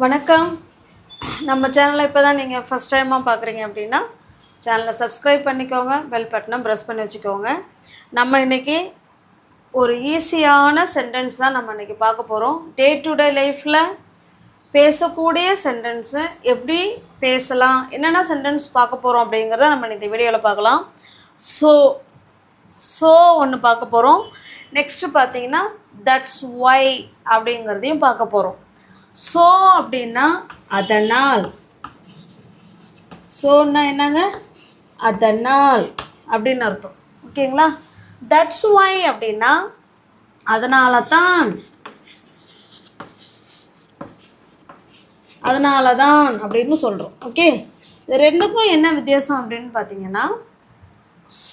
வணக்கம். நம்ம சேனலை இப்போ தான் நீங்கள் ஃபஸ்ட் டைமாக பார்க்குறீங்க அப்படின்னா சேனலை சப்ஸ்கிரைப் பண்ணிக்கோங்க, பெல் பட்டனை ப்ரெஸ் பண்ணி வச்சுக்கோங்க. நம்ம இன்றைக்கி ஒரு ஈஸியான சென்டென்ஸ் தான் நம்ம இன்றைக்கி பார்க்க போகிறோம். டே டு டே லைஃப்பில் பேசக்கூடிய சென்டென்ஸு எப்படி பேசலாம், என்னென்ன சென்டென்ஸ் பார்க்க போகிறோம் அப்படிங்கிறத நம்ம இந்த வீடியோவில் பார்க்கலாம். ஸோ ஒன்று பார்க்க போகிறோம். நெக்ஸ்ட்டு பார்த்தீங்கன்னா தட்ஸ் ஒய் அப்படிங்கிறதையும் பார்க்க போகிறோம். ஸோ அப்படின்னா அதனால், ஸோன்னா என்னங்க, அதனால் அப்படின்னு அர்த்தம். ஓகேங்களா? தட்ஸ் ஒய் அப்படின்னா அதனால தான், அப்படின்னு சொல்கிறோம். ஓகே, இது ரெண்டுக்கும் என்ன வித்தியாசம் அப்படின்னு பார்த்தீங்கன்னா,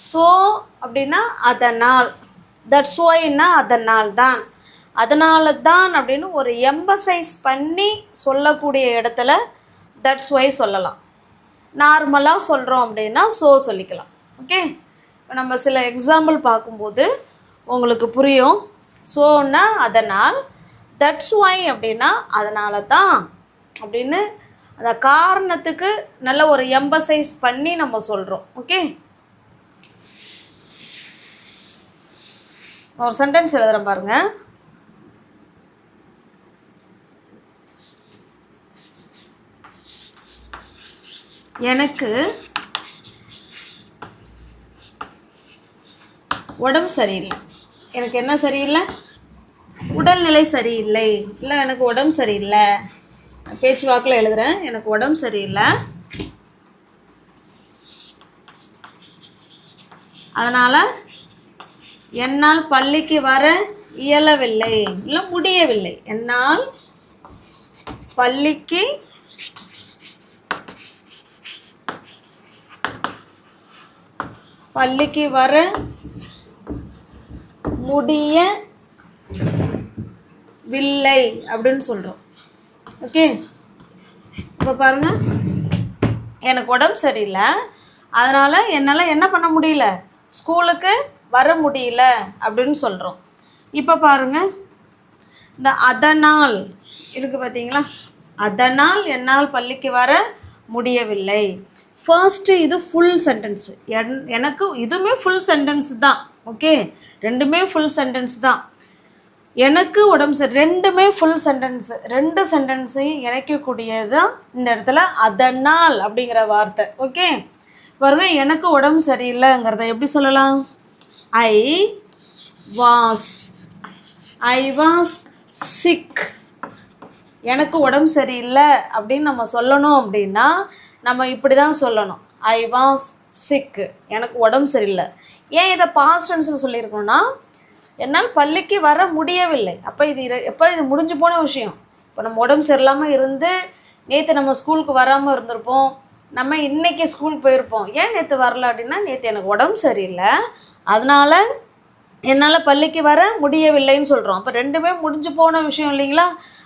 ஸோ அப்படின்னா அதனால், தட்ஸ் ஒய்னா அதனால் தான், அதனால தான் அப்படின்னு ஒரு எம்பசைஸ் பண்ணி சொல்லக்கூடிய இடத்துல தட்ஸ் ஒய் சொல்லலாம். நார்மலாக சொல்கிறோம் அப்படின்னா ஸோ சொல்லிக்கலாம். ஓகே, இப்போ நம்ம சில எக்ஸாம்பிள் பார்க்கும்போது உங்களுக்கு புரியும். ஸோன்னா அதனால், தட்ஸ் ஒய் அப்படின்னா அதனால தான் அப்படின்னு அந்த காரணத்துக்கு நல்ல ஒரு எம்பசைஸ் பண்ணி நம்ம சொல்கிறோம். ஓகே, ஒரு சென்டென்ஸ் எழுதுகிறேன் பாருங்கள். எனக்கு உடம்பு சரியில்லை. எனக்கு என்ன சரியில்லை? உடல்நிலை சரியில்லை. இல்லை, எனக்கு உடம்பு சரியில்லை. பேச்சு வாக்கில் எழுதுகிறேன். எனக்கு உடம்பு சரியில்லை, அதனால் என்னால் பள்ளிக்கு வர இயலவில்லை, இல்லை முடியவில்லை. என்னால் பள்ளிக்கு வர முடியவில்லை அப்படின்னு சொல்கிறோம். ஓகே, இப்போ பாருங்கள், எனக்கு உடம்பு சரியில்லை, அதனால் என்னால் என்ன பண்ண முடியல, ஸ்கூலுக்கு வர முடியல அப்படின்னு சொல்கிறோம். இப்போ பாருங்கள், இந்த அதனால் இருக்குது பார்த்தீங்களா, அதனால் என்னால் பள்ளிக்கு வர முடியவில்லை. ஃபர்ஸ்ட்டு இது ஃபுல் சென்டென்ஸு. எனக்கு இதுவுமே ஃபுல் சென்டென்ஸ் தான். ஓகே, ரெண்டுமே ஃபுல் சென்டென்ஸ் தான். எனக்கு உடம்பு சரி, ரெண்டுமே ஃபுல் சென்டென்ஸு. ரெண்டு சென்டென்ஸையும் இணைக்கக்கூடியது தான் இந்த இடத்துல அதனால் அப்படிங்கிற வார்த்தை. ஓகே, பாருங்க, எனக்கு உடம்பு சரியில்லைங்கிறத எப்படி சொல்லலாம்? I was sick. எனக்கு உடம்பு சரியில்லை அப்படின்னு நம்ம சொல்லணும் அப்படின்னா நம்ம இப்படி தான் சொல்லணும். ஐ வாஸ் சிக், எனக்கு உடம்பு சரியில்லை. ஏன் இதை பாஸ்ட் டென்ஸில் சொல்லியிருக்கோன்னா, என்னால் பள்ளிக்கு வர முடியவில்லை. அப்போ இது முடிஞ்சு போன விஷயம். இப்போ நம்ம உடம்பு சரியில்லாமல் இருந்து நேற்று நம்ம ஸ்கூலுக்கு வராமல் இருந்திருப்போம், நம்ம இன்றைக்கி ஸ்கூலுக்கு போயிருப்போம். ஏன் நேற்று வரல அப்படின்னா, நேற்று எனக்கு உடம்பு சரியில்லை, அதனால் என்னால் பள்ளிக்கு வர முடியவில்லைன்னு சொல்கிறோம். அப்போ ரெண்டுமே முடிஞ்சு போன விஷயம் இல்லைங்களா?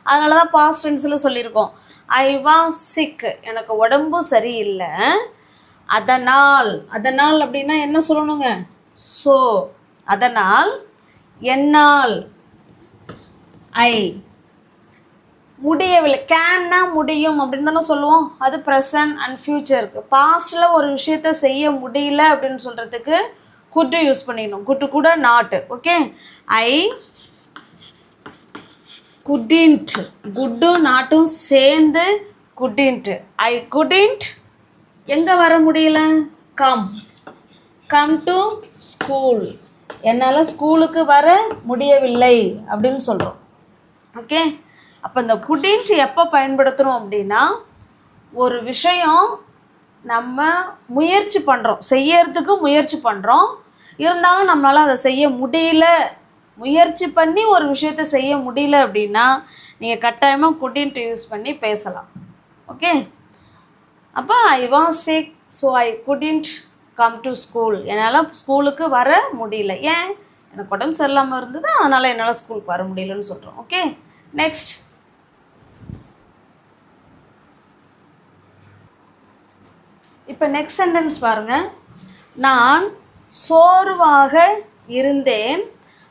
அதனால தான் பாஸ்ட் டென்ஸில் சொல்லியிருக்கோம். ஐ வாஸ் சிக், எனக்கு உடம்பு சரியில்லை, அதனால் அப்படின்னா என்ன சொல்லணுங்க? ஸோ அதனால் என்னால் ஐ முடியவில்லை. கேன்னா முடியும் அப்படின்னு தானே சொல்லுவோம். அது ப்ரெசன்ட் அண்ட் ஃப்யூச்சருக்கு. பாஸ்டில் ஒரு விஷயத்த செய்ய முடியல அப்படின்னு சொல்கிறதுக்கு குட்டு யூஸ் பண்ணிடணும். குட்டு கூட நாட்டு. ஓகே, ஐ குடின்ட், குட்டும் நாட்டும் சேர்ந்து குடின்ட். ஐ குடின்ட் எங்கே வர முடியல? கம் டு ஸ்கூல், என்னால் ஸ்கூலுக்கு வர முடியவில்லை அப்படின்னு சொல்கிறோம். ஓகே, அப்போ இந்த குடின்ட் எப்போ பயன்படுத்துகிறோம் அப்படின்னா, ஒரு விஷயம் நம்ம முயற்சி பண்ணுறோம், செய்யறதுக்கு முயற்சி பண்ணுறோம், இருந்தாலும் நம்மளால் அதை செய்ய முடியல, முயற்சி பண்ணி ஒரு விஷயத்தை செய்ய முடியல அப்படின்னா நீங்கள் கட்டாயமாக குடின்ட் யூஸ் பண்ணி பேசலாம். ஓகே, அப்போ I was sick, so I couldn't come to school, என்னால் ஸ்கூலுக்கு வர முடியல. ஏன்? எனக்கு உடம்பு சரியில்லாமல் இருந்தது, அதனால் என்னால் ஸ்கூலுக்கு வர முடியலன்னு சொல்கிறோம். Okay, next. இப்போ நெக்ஸ்ட் சென்டென்ஸ் பாருங்கள். நான் சோர்வாக இருந்தேன்,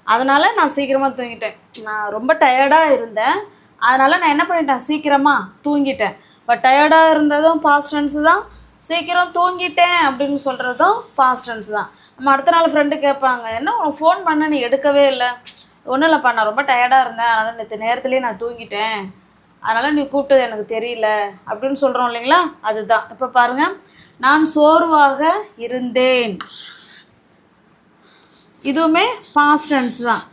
அதனால் நான் சீக்கிரமாக தூங்கிட்டேன். நான் ரொம்ப டயர்டாக இருந்தேன், அதனால் நான் என்ன பண்ணிட்டேன், சீக்கிரமாக தூங்கிட்டேன். இப்போ டயர்டாக இருந்ததும் பாஸ்ட் டென்ஸ் தான், சீக்கிரம் தூங்கிட்டேன் அப்படின்னு சொல்கிறதும் பாஸ்ட் டென்ஸ் தான். நம்ம அடுத்த நாள் ஃப்ரெண்டு கேட்பாங்க, என்ன உனக்கு ஃபோன் பண்ண நீ எடுக்கவே இல்லை. ஒன்றும் இல்லைப்பா, நான் ரொம்ப டயர்டாக இருந்தேன், அதனால் நேற்று நேரத்துலேயே நான் தூங்கிட்டேன், அதனால் நீ கூப்பிட்டது எனக்கு தெரியல அப்படின்னு சொல்கிறோம் இல்லைங்களா, அதுதான். இப்போ பாருங்கள், நான் சோர்வாக இருந்தேன், இதுவுமே பாஸ்ட் டென்ஸ் தான்.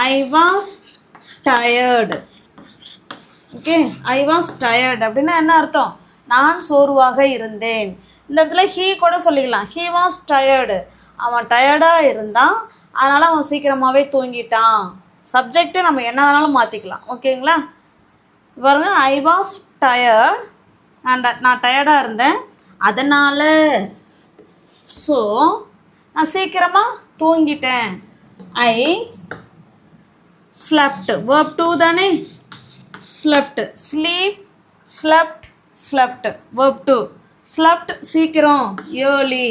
I was tired. Okay, I was tired அப்படின்னா என்ன அர்த்தம், நான் சோர்வாக இருந்தேன். இந்த இடத்துல ஹீ கூட சொல்லிக்கலாம், ஹீ வாஸ் டயர்டு, அவன் டயர்டாக இருந்தான், அதனால் அவன் சீக்கிரமாகவே தூங்கிட்டான். சப்ஜெக்ட்டு நம்ம என்ன வேணாலும் மாற்றிக்கலாம். ஓகேங்களா, பாருங்க, ஐ வாஸ் டயர்ட், நான் டயர்டாக இருந்தேன், அதனால், ஸோ நான் சீக்கிரமாக தூங்கிட்டேன். ஐ ஸ்லெப்ட், verb 2 தானே, slept, sleep, slept, slept, verb 2. Slept சீக்கிரம், ஏர்லி,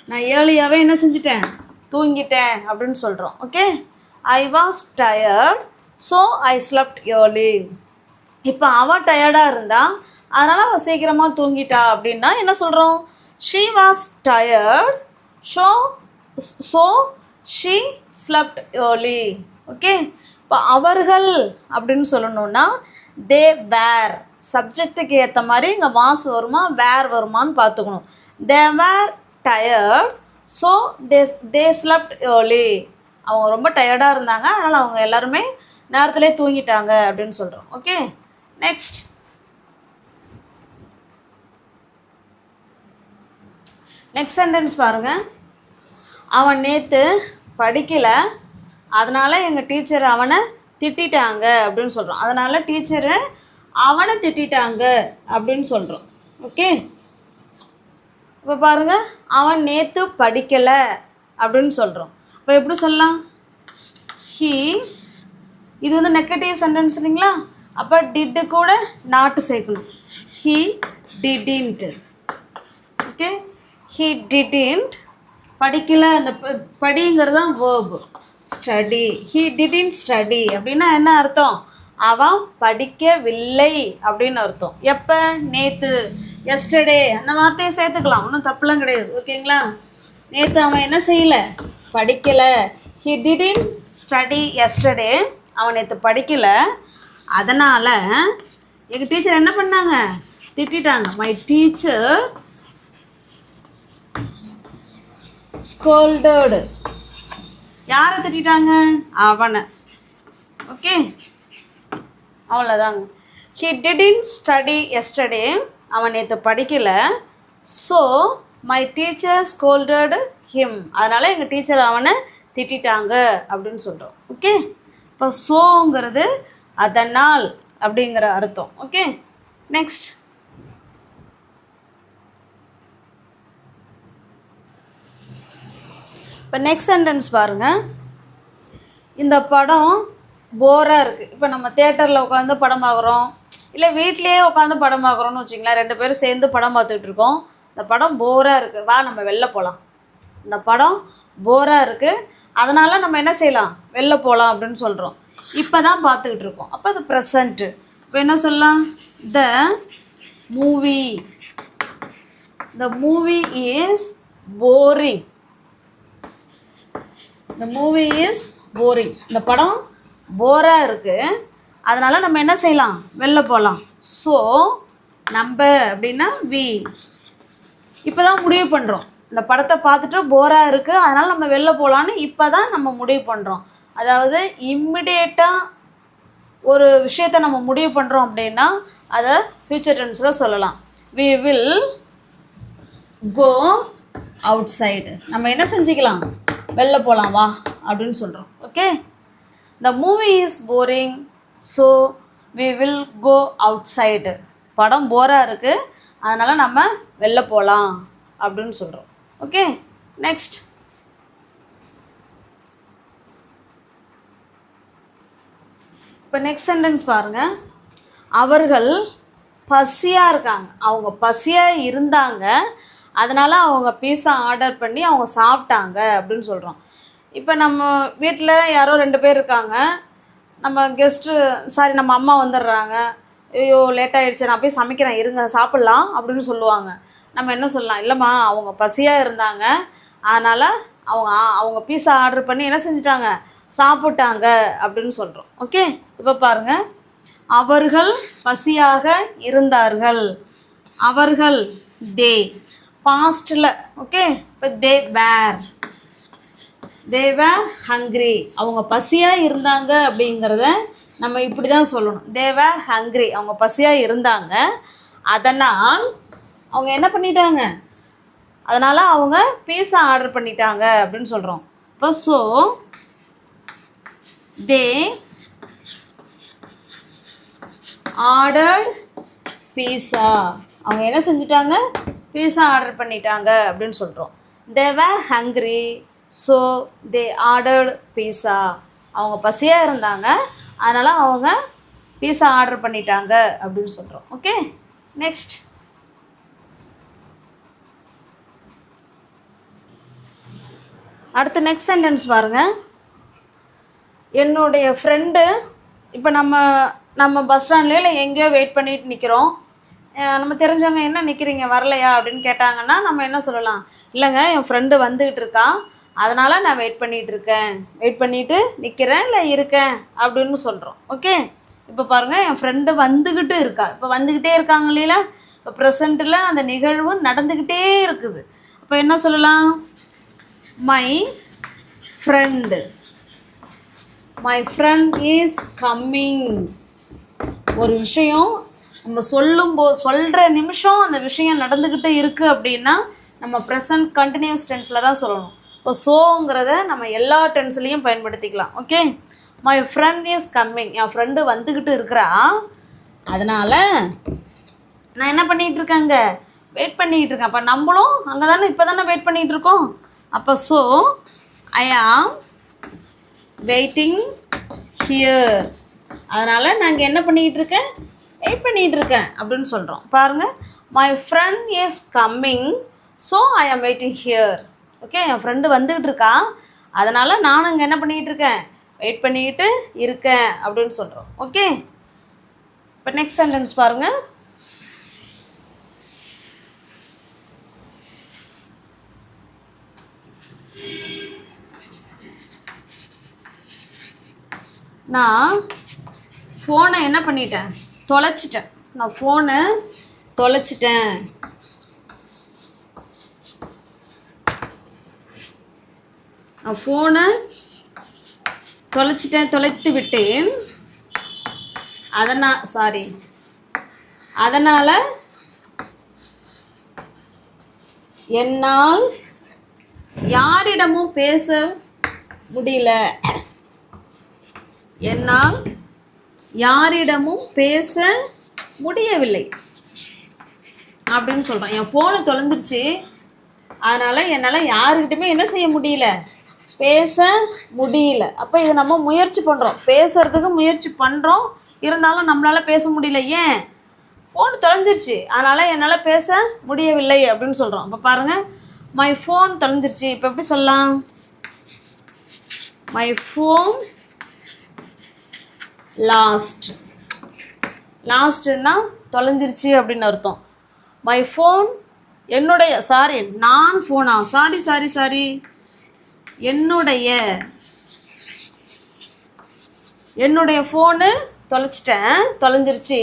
நான் ஏர்லியாகவே என்ன செஞ்சிட்டேன், தூங்கிட்டேன் அப்படின்னு சொல்கிறோம். Okay, I was tired, so I slept early. இப்போ அவள் டயர்டாக இருந்தா, அதனால் அவள் சீக்கிரமாக தூங்கிட்டா அப்படின்னா என்ன சொல்கிறோம், she was tired, so she slept early. Okay, இப்போ அவர்கள் அப்படின்னு சொல்லணுன்னா தே வேர், சப்ஜெக்ட்டுக்கு ஏற்ற மாதிரி இங்கே வாஸ் வருமா வேர் வருமானு பார்த்துக்கணும். They were tired, so they slept early, அவங்க ரொம்ப டயர்டாக இருந்தாங்க, அதனால் அவங்க எல்லாருமே நேரத்திலே தூங்கிட்டாங்க அப்படின்னு சொல்கிறோம். ஓகே, நெக்ஸ்ட் சென்டென்ஸ் பாருங்கள். அவன் நேற்று படிக்கலை, அதனால் எங்கள் டீச்சர் அவனை திட்டாங்க அப்படின்னு சொல்கிறோம். அதனால் டீச்சரு அவனை திட்டாங்க அப்படின்னு சொல்கிறோம். ஓகே, இப்போ பாருங்கள், அவன் நேற்று படிக்கலை அப்படின்னு சொல்கிறோம். இப்போ எப்படி சொல்லலாம், ஹீ, இது வந்து நெகட்டிவ் சென்டென்ஸ் இல்லைங்களா, அப்போ டிட்டு கூட நாட்டு சேர்க்கணும். He didn't. Okay, he didn't, படிக்கலை, அந்த படிங்கிறது தான் verb. Study, he didn't study அப்படின்னா என்ன அர்த்தம், அவன் படிக்கவில்லை அப்படின்னு அர்த்தம். எப்போ, நேற்று, எஸ்டர்டே, அந்த வார்த்தையை சேர்த்துக்கலாம், ஒன்றும் தப்புலாம் கிடையாது. ஓகேங்களா, நேற்று அவன் என்ன செய்யலை, படிக்கலை. ஹீ டிடின்ட் ஸ்டடி எஸ்டர்டே, அவன் நேற்று படிக்கலை, அதனால் எங்கள் டீச்சர் என்ன பண்ணாங்க, திட்டாங்க. மை டீச்சர் ஸ்கோல்டடு, யாரை திட்டாங்க, அவனை. ஓகே, அவ்வளோதாங்க. ஹி டிடின்ட் ஸ்டடி எஸ்டர்டே, அவன் நேற்று படிக்கலை, ஸோ மை டீச்சர் ஸ்கோல்டடு ஹிம், அதனால் எங்கள் டீச்சர் அவனை திட்டாங்க அப்படின்னு சொல்கிறோம். ஓகே, இப்போ ஸோங்கிறது அதனால் அப்படிங்கிற அர்த்தம். ஓகே, நெக்ஸ்ட் இப்போ நெக்ஸ்ட் சென்டென்ஸ் பாருங்கள். இந்த படம் போராக இருக்குது. இப்போ நம்ம தேட்டரில் உட்காந்து படம் பார்க்குறோம், இல்லை வீட்லேயே உட்காந்து படம் பார்க்குறோன்னு வச்சிங்களேன், 2 பேரும் சேர்ந்து படம் பார்த்துக்கிட்டு இருக்கோம். இந்த படம் போராக இருக்குது, வா நம்ம வெளில போகலாம். இந்த படம் போராக இருக்குது, அதனால் நம்ம என்ன செய்யலாம், வெளில போகலாம் அப்படின்னு சொல்கிறோம். இப்போ தான் பார்த்துக்கிட்டு இருக்கோம், அப்போ அது ப்ரெசண்ட்டு. இப்போ என்ன சொல்லலாம், த மூவி இஸ் போரிங். இந்த மூவி இஸ் போரிங், இந்த படம் போராக இருக்குது, அதனால் நம்ம என்ன செய்யலாம், வெளில போகலாம். ஸோ நம்ம அப்படின்னா வி, இப்போ தான் முடிவு பண்ணுறோம், இந்த படத்தை பார்த்துட்டு போராக இருக்குது, அதனால் நம்ம வெளில போகலான்னு இப்போ தான் நம்ம முடிவு பண்ணுறோம். அதாவது இம்மிடியேட்டாக ஒரு விஷயத்தை நம்ம முடிவு பண்ணுறோம் அப்படின்னா அதை ஃப்யூச்சர் டென்ஸில் சொல்லலாம். We will go outside, நம்ம என்ன செஞ்சுக்கலாம், வெளில போகலாம் வா அப்படின்னு சொல்கிறோம். Okay, the movie is boring, so we will go outside, படம் போராக இருக்குது, அதனால் நம்ம வெளில போகலாம் அப்படின்னு சொல்கிறோம். ஓகே, நெக்ஸ்ட் இப்போ நெக்ஸ்ட் சென்டென்ஸ் பாருங்கள். அவர்கள் பசியாக இருக்காங்க, அவங்க பசியாக இருந்தாங்க, அதனால் அவங்க பீஸா ஆர்டர் பண்ணி அவங்க சாப்பிட்டாங்க அப்படின்னு சொல்கிறோம். இப்போ நம்ம வீட்டில் யாரோ 2 பேர் இருக்காங்க, நம்ம கெஸ்ட்டு சாரி நம்ம அம்மா வந்துடுறாங்க, ஐயோ லேட் ஆகிடுச்சு, நான் போய் சமைக்கிறேன் இருங்க சாப்பிட்லாம் அப்படின்னு சொல்லுவாங்க. நம்ம என்ன சொல்லலாம், இல்லைம்மா அவங்க பசியாக இருந்தாங்க, அதனால் அவங்க அவங்க பீஸா ஆர்டர் பண்ணி என்ன செஞ்சிட்டாங்க, சாப்பிட்டாங்க அப்படின்னு சொல்கிறோம். ஓகே, இப்போ பாருங்கள், அவர்கள் பசியாக இருந்தார்கள். அவர்கள் தே பாஸ்டில். ஓகே, இப்போ தே வேர் ஹங்க்ரி. அவங்க பசியாக இருந்தாங்க அப்படிங்கிறத நம்ம இப்படி தான் சொல்லணும். தே வேர் ஹங்க்ரி, அவங்க பசியாக இருந்தாங்க, அதனால் அவங்க என்ன பண்ணிட்டாங்க, அதனால் அவங்க பீஸா ஆர்டர் பண்ணிட்டாங்க அப்படின்னு சொல்கிறோம். இப்போ ஸோ தே ஆர்டர்ட் பீஸா, அவங்க என்ன செஞ்சிட்டாங்க, பீஸா ஆர்டர் பண்ணிட்டாங்க அப்படின்னு சொல்கிறோம். தே வேர் ஹங்க்ரி ஸோ தே ஆர்டர்ட் பீஸா, அவங்க பசியாக இருந்தாங்க, அதனால் அவங்க பீஸா ஆர்டர் பண்ணிட்டாங்க அப்படின்னு சொல்கிறோம். ஓகே, நெக்ஸ்ட் அடுத்து நெக்ஸ்ட் சென்டென்ஸ் பாருங்கள். என்னுடைய ஃப்ரெண்டு, இப்போ நம்ம பஸ் ஸ்டாண்ட்லேயோ இல்லை எங்கேயோ வெயிட் பண்ணிட்டு நிற்கிறோம். நம்ம தெரிஞ்சவங்க என்ன நிற்கிறீங்க வரலையா அப்படின்னு கேட்டாங்கன்னா நம்ம என்ன சொல்லலாம், இல்லைங்க என் ஃப்ரெண்டு வந்துக்கிட்டு இருக்கான், அதனால் நான் வெயிட் பண்ணிவிட்டு நிற்கிறேன் இல்லை இருக்கேன் அப்படின்னு சொல்கிறோம். ஓகே, இப்போ பாருங்கள், என் ஃப்ரெண்டு வந்துக்கிட்டு இருக்கா, இப்போ வந்துக்கிட்டே இருக்காங்க இல்லையா, இப்போ ப்ரெசண்ட்டில் அந்த நிகழ்வு நடந்துக்கிட்டே இருக்குது. அப்போ என்ன சொல்லலாம், மை ஃப்ரெண்ட் இஸ் கம்மிங். ஒரு விஷயம் நம்ம சொல்கிற நிமிஷம் அந்த விஷயம் நடந்துக்கிட்டு இருக்குது அப்படின்னா நம்ம ப்ரெசன்ட் கண்டினியூஸ் டென்ஸில் தான் சொல்லணும். இப்போ ஸோங்கிறத நம்ம எல்லா டென்ஸ்லேயும் பயன்படுத்திக்கலாம். Okay, my friend is coming, N friend வந்துக்கிட்டு இருக்கிறா, அதனால் நான் என்ன பண்ணிகிட்ருக்கேங்க, வெயிட் பண்ணிக்கிட்டு இருக்கேன். அப்போ நம்மளும் அங்கே தானே இப்போ தானே வெயிட் பண்ணிகிட்ருக்கோம். அப்போ ஸோ ஐ ஆம் வெயிட்டிங் ஹியர், அதனால் நாங்கள் என்ன பண்ணிக்கிட்டு இருக்கேன், வெயிட் பண்ணிகிட்டு இருக்கேன் அப்படின்னு சொல்கிறோம். பாருங்கள், my friend is coming so I ஆம் waiting here. Okay, N friend வந்துக்கிட்டு இருக்கா, அதனால் நானும் இங்கே என்ன பண்ணிகிட்டு இருக்கேன், வெயிட் பண்ணிக்கிட்டு இருக்கேன் அப்படின்னு சொல்கிறோம். ஓகே, இப்போ நெக்ஸ்ட் சென்டென்ஸ் பாருங்கள். நான் ஃபோனை என்ன பண்ணிட்டேன், தொலைச்சிட்டேன். நான் ஃபோனை தொலைச்சிட்டேன். நான் ஃபோனை தொலைத்து விட்டேன். அதனால் என்னால் யாரிடமும் பேச முடியல. என்னால் யாரிடமும் பேச முடியவில்லை அப்படின்னு சொல்கிறேன். என் ஃபோனு தொலைந்துருச்சு, அதனால் என்னால் யாருக்கிட்டுமே என்ன செய்ய முடியல, பேச முடியல. அப்போ இது நம்ம முயற்சி பண்ணுறோம், பேசுகிறதுக்கு முயற்சி பண்ணுறோம், இருந்தாலும் நம்மளால் பேச முடியல. ஏன், ஃபோன் தொலைஞ்சிருச்சு, அதனால் என்னால் பேச முடியவில்லை அப்படின்னு சொல்கிறோம். இப்போ பாருங்கள், மை ஃபோன் தொலைஞ்சிருச்சு. இப்போ எப்படி சொல்லலாம், மை ஃபோன் லாஸ்ட்னா தொலைஞ்சிருச்சு அப்படின்னு அர்த்தம். மை ஃபோன் என்னுடைய என்னுடைய ஃபோனு தொலைஞ்சிருச்சு,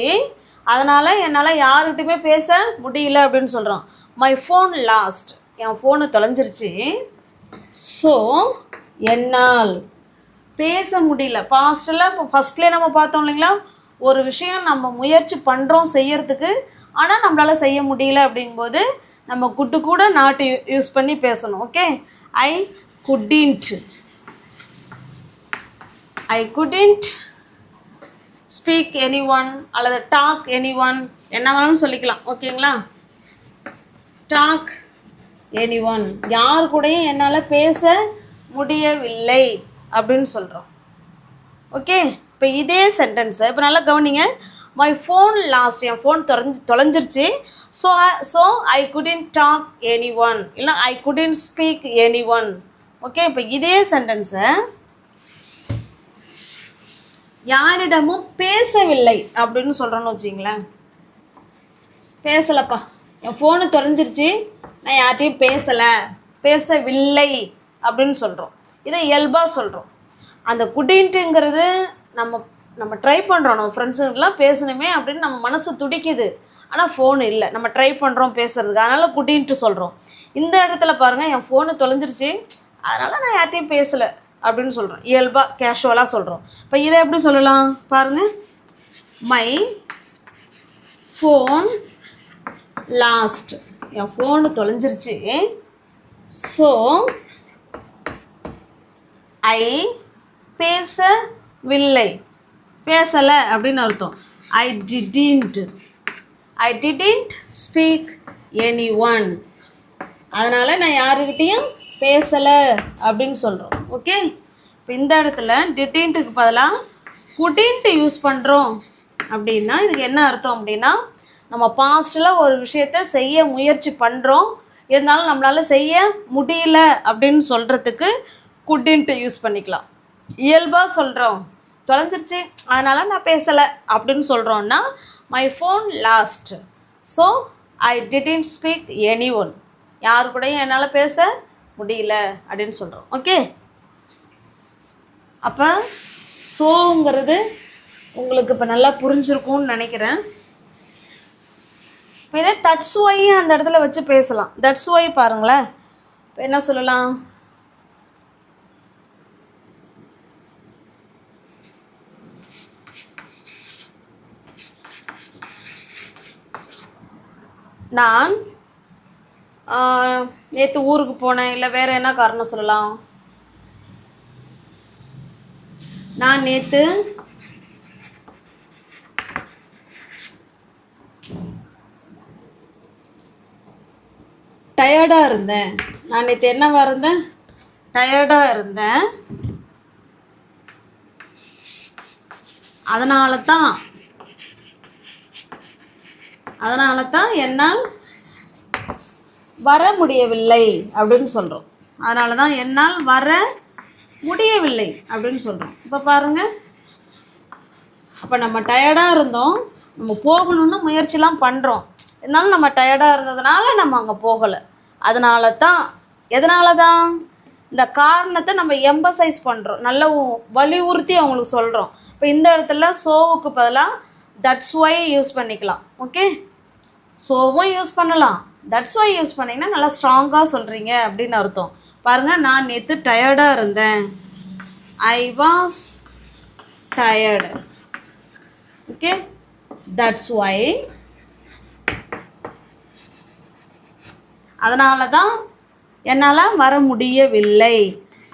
அதனால் என்னால் யாருக்கிட்டையுமே பேச முடியல அப்படின்னு சொல்கிறோம். மை ஃபோன் லாஸ்ட், என் ஃபோனு தொலைஞ்சிருச்சு, ஸோ என்னால் பேச முடியல. பாஸ்டில் இப்போ ஃபஸ்ட்லேயே நம்ம பார்த்தோம் இல்லைங்களா, ஒரு விஷயம் நம்ம முயற்சி பண்ணுறோம் செய்யறதுக்கு, ஆனால் நம்மளால் செய்ய முடியல அப்படிங்கும்போது நம்ம குட்டு கூட நாட்டு யூஸ் பண்ணி பேசணும். ஓகே, ஐ குடின்ட் ஸ்பீக் எனி ஒன் அல்லது டாக் எனி ஒன், என்ன வேணாலும் சொல்லிக்கலாம். ஓகேங்களா, டாக் எனி ஒன், யார் கூடயும் என்னால் பேச முடியவில்லை அப்படின்னு சொல்கிறோம். ஓகே, இப்போ இதே சென்டென்ஸை இப்போ நல்லா கவனிங்க. மை ஃபோன் லாஸ்ட், என் ஃபோன் தொலைஞ்சிருச்சு, so I couldn't talk anyone, இல்லை I couldn't speak anyone. Okay, இப்போ இதே சென்டென்ஸை யாரிடமும் பேசவில்லை அப்படின்னு சொல்கிறோன்னு வச்சிங்களேன். பேசலப்பா, என் ஃபோனு தொலைஞ்சிருச்சு, நான் யார்கிட்டையும் பேசவில்லை அப்படின்னு சொல்கிறோம். இதை இயல்பாக சொல்கிறோம். அந்த குடின்ட்டுங்கிறது நம்ம ட்ரை பண்ணுறோம், நம்ம ஃப்ரெண்ட்ஸுங்கெலாம் பேசணுமே அப்படின்னு நம்ம மனசு துடிக்குது. ஆனால் ஃபோனு இல்லை, நம்ம ட்ரை பண்ணுறோம் பேசுகிறதுக்கு, அதனால் குடின்ட்டு சொல்கிறோம். இந்த இடத்துல பாருங்கள், என் ஃபோனு தொலைஞ்சிருச்சு, அதனால் நான் யார்கிட்டையும் பேசலை அப்படின்னு சொல்கிறோம். இயல்பாக கேஷுவலாக சொல்கிறோம். இப்போ இதை எப்படி சொல்லலாம் பாருங்கள். மை ஃபோன் லாஸ்ட், என் ஃபோனு தொலைஞ்சிருச்சு, ஸோ ஐ பேசவில்லை, பேசலை அப்படின்னு அர்த்தம். I didn't speak anyone, அதனால் நான் யாருக்கிட்டேயும் பேசலை அப்படின்னு சொல்கிறோம். ஓகே, இப்போ இந்த இடத்துல டிடின்ட்டுக்கு பதிலாக குடின்ட்டு யூஸ் பண்ணுறோம் அப்படின்னா இதுக்கு என்ன அர்த்தம் அப்படின்னா, நம்ம பாஸ்ட்டில் ஒரு விஷயத்தை செய்ய முயற்சி பண்ணுறோம், இருந்தாலும் நம்மளால் செய்ய முடியல அப்படின்னு சொல்கிறதுக்கு குடின்ட்டு யூஸ் பண்ணிக்கலாம். இயல்பாக சொல்கிறோம், தொலைஞ்சிருச்சு அதனால் நான் பேசலை அப்படின்னு சொல்கிறோன்னா my phone last, so I didn't speak any one, யாரு கூடயும் என்னால் பேச முடியல அப்படின்னு சொல்கிறோம். ஓகே, அப்போ ஸோங்கிறது உங்களுக்கு இப்போ நல்லா புரிஞ்சிருக்கும்னு நினைக்கிறேன். இப்போ இதே தட்ஸ் ஒய் அந்த இடத்துல வச்சு பேசலாம். தட்ஸ் ஒய் பாருங்களேன், இப்போ என்ன சொல்லலாம், நான் நேற்று ஊருக்கு போனேன், இல்லை வேறு என்ன காரணம் சொல்லலாம், நான் நேற்று டயர்டாக இருந்தேன், நான் நேற்று என்னவா இருந்தேன், டயர்டாக இருந்தேன், அதனால தான் என்னால் வர முடியவில்லை அப்படின்னு சொல்கிறோம். அதனால தான் என்னால் வர முடியவில்லை அப்படின்னு சொல்கிறோம். இப்போ பாருங்கள், அப்போ நம்ம டயர்டாக இருந்தோம், நம்ம போகணுன்னு முயற்சிலாம் பண்ணுறோம், இருந்தாலும் நம்ம டயர்டாக இருந்ததுனால நம்ம அங்கே போகலை. எதனால தான் இந்த காரணத்தை நம்ம எம்பசைஸ் பண்ணுறோம், நல்ல வலியுறுத்தி அவங்களுக்கு சொல்கிறோம். இப்போ இந்த இடத்துல சோவுக்கு பதிலாக தட்ஸ் ஒய் யூஸ் பண்ணிக்கலாம். ஓகே, சோவும் யூஸ் பண்ணலாம், தட்ஸ் ஒய் யூஸ் பண்ணிங்கன்னா நல்லா ஸ்ட்ராங்காக சொல்கிறீங்க அப்படின்னு அர்த்தம். பாருங்கள், நான் நேற்று டயர்டாக இருந்தேன், I was tired. Okay, that's why, அதனால தான் என்னால் வர முடியவில்லை,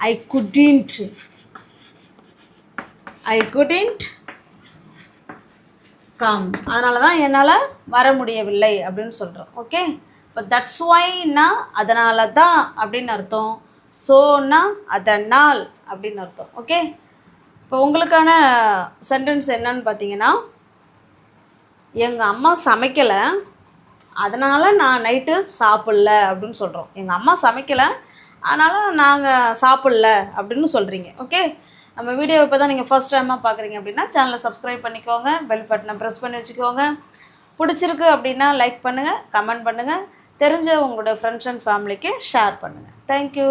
ஐ குடின்ட் கம், அதனால தான் என்னால் வர முடியவில்லை அப்படின்னு சொல்கிறோம். ஓகே, இப்போ தட்ஸ் ஒய்னா அதனால தான் அப்படின்னு அர்த்தம், ஸோன்னா அதனால் அப்படின்னு அர்த்தம். ஓகே, இப்போ உங்களுக்கான சென்டென்ஸ் என்னன்னு பார்த்தீங்கன்னா, எங்கள் அம்மா சமைக்கலை அதனால் நான் நைட்டு சாப்பிட்ல அப்படின்னு சொல்கிறோம். எங்கள் அம்மா சமைக்கலை அதனால் நாங்கள் சாப்பிட்ல அப்படின்னு சொல்கிறீங்க. ஓகே, நம்ம வீடியோ இப்போ தான் நீங்கள் ஃபர்ஸ்ட் டைமாக பார்க்குறீங்க அப்படின்னா சேனலை சப்ஸ்கிரைப் பண்ணிக்கோங்க, பெல் பட்டனை ப்ரெஸ் பண்ணி வச்சுக்கோங்க. பிடிச்சிருக்கு அப்படின்னா லைக் பண்ணுங்கள், கமெண்ட் பண்ணுங்கள், தெரிஞ்ச உங்களோட ஃப்ரெண்ட்ஸ் அண்ட் ஃபேமிலிக்கு ஷேர் பண்ணுங்கள். தேங்க்யூ.